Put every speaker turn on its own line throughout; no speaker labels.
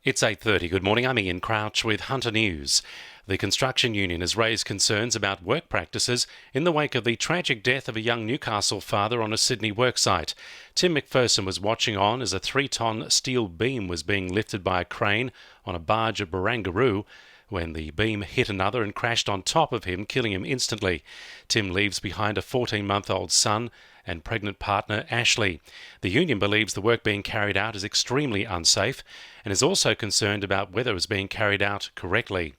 It's 8:30. Good morning. I'm Ian Crouch with Hunter News. The construction union has raised concerns about work practices in the wake of the tragic death of a young Newcastle father on a Sydney worksite. Tim McPherson was watching on as a 3-ton steel beam was being lifted by a crane on a barge at Barangaroo when the beam hit another and crashed on top of him, killing him instantly. Tim leaves behind a 14-month-old son and pregnant partner Ashley. The union believes the work being carried out is extremely unsafe and is also concerned about whether it was being carried out correctly.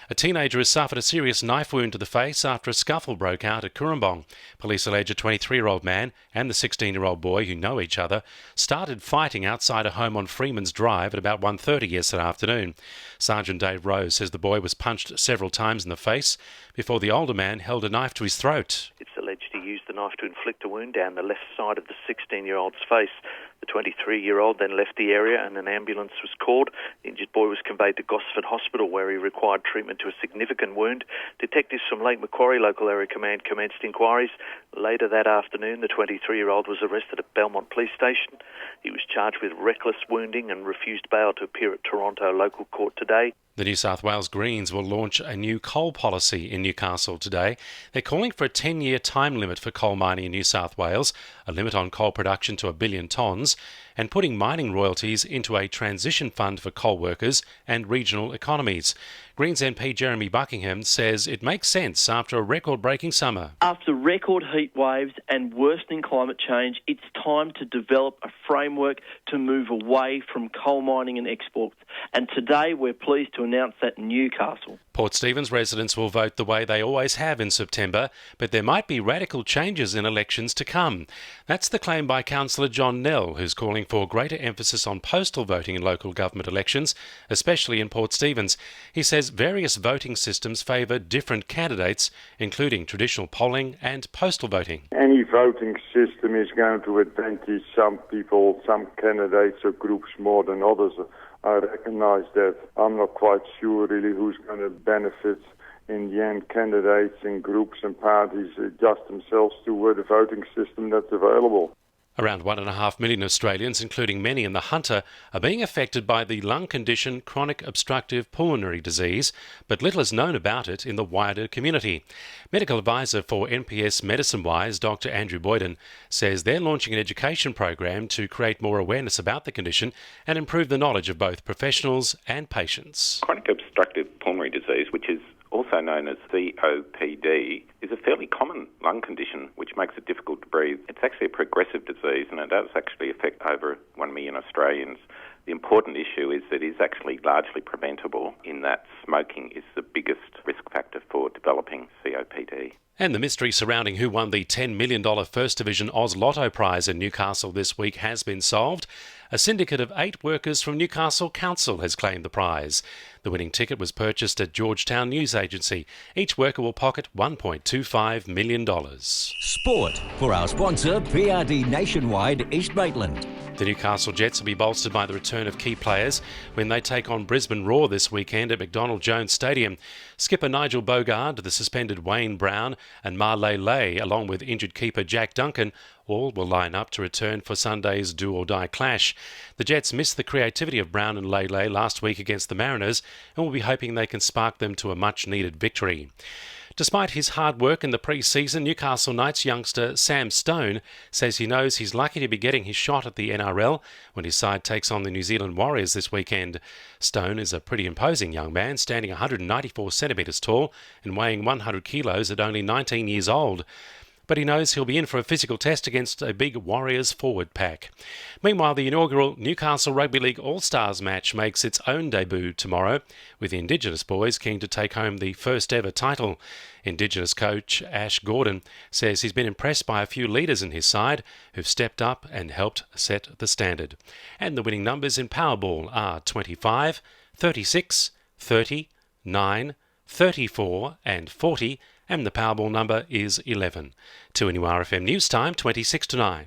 A teenager has suffered a serious knife wound to the face after a scuffle broke out at Cooranbong. Police allege a 23-year-old man and the 16-year-old boy, who know each other, started fighting outside a home on Freeman's Drive at about 1:30 yesterday afternoon. Sergeant Dave Rouse says the boy was punched several times in the face before the older man held a knife to his throat.
It's alleged he used the knife to inflict a wound down the left side of the 16-year-old's face. The 23-year-old then left the area and an ambulance was called. The injured boy was conveyed to Gosford Hospital, where he required treatment to a significant wound. Detectives from Lake Macquarie Local Area Command commenced inquiries. Later that afternoon, the 23-year-old was arrested at Belmont Police Station. He was charged with reckless wounding and refused bail to appear at Toronto Local Court today.
The New South Wales Greens will launch a new coal policy in Newcastle today. They're calling for a 10-year time limit for coal mining in New South Wales, a limit on coal production to 1 billion tonnes, and putting mining royalties into a transition fund for coal workers and regional economies. Greens MP Jeremy Buckingham says it makes sense after a record-breaking summer.
After record heat waves and worsening climate change, it's time to develop a framework to move away from coal mining and exports. And today we're pleased to announce that in Newcastle.
Port Stephens residents will vote the way they always have in September, but there might be radical changes in elections to come. That's the claim by Councillor John Nell, who's calling for greater emphasis on postal voting in local government elections, especially in Port Stephens. He says various voting systems favour different candidates, including traditional polling and postal voting.
Any voting system is going to advantage some people, some candidates or groups more than others. I recognise that. I'm not quite sure really who's going to benefit in the end. Candidates and groups and parties adjust themselves to the voting system that's available.
Around 1.5 million Australians, including many in the Hunter, are being affected by the lung condition chronic obstructive pulmonary disease, but little is known about it in the wider community. Medical advisor for NPS Medicine Wise, Dr. Andrew Boyden, says they're launching an education program to create more awareness about the condition and improve the knowledge of both professionals and patients.
Chronic obstructive pulmonary disease, which is also known as COPD, is a fairly common lung condition which makes it difficult to breathe. It's actually a progressive disease and it does actually affect over 1 million Australians. The important issue is that it is actually largely preventable in that smoking is the biggest risk factor for developing COPD.
And the mystery surrounding who won the $10 million First Division Oz Lotto prize in Newcastle this week has been solved. A syndicate of 8 workers from Newcastle Council has claimed the prize. The winning ticket was purchased at Georgetown News Agency. Each worker will pocket $1.25 million.
Sport for our sponsor, PRD Nationwide East Maitland.
The Newcastle Jets will be bolstered by the return of key players when they take on Brisbane Roar this weekend at McDonald Jones Stadium. Skipper Nigel Bogard, the suspended Wayne Brown and Marley Lay, along with injured keeper Jack Duncan, all will line up to return for Sunday's do-or-die clash. The Jets missed the creativity of Brown and Lele last week against the Mariners and will be hoping they can spark them to a much-needed victory. Despite his hard work in the pre-season, Newcastle Knights youngster Sam Stone says he knows he's lucky to be getting his shot at the NRL when his side takes on the New Zealand Warriors this weekend. Stone is a pretty imposing young man, standing 194 centimetres tall and weighing 100 kilos at only 19 years old. But he knows he'll be in for a physical test against a big Warriors forward pack. Meanwhile, the inaugural Newcastle Rugby League All-Stars match makes its own debut tomorrow, with the Indigenous boys keen to take home the first ever title. Indigenous coach Ash Gordon says he's been impressed by a few leaders in his side who've stepped up and helped set the standard. And the winning numbers in Powerball are 25, 36, 30, 9, 34 and 40, and the Powerball number is 11. 2NURFM News Time, 26 to 9.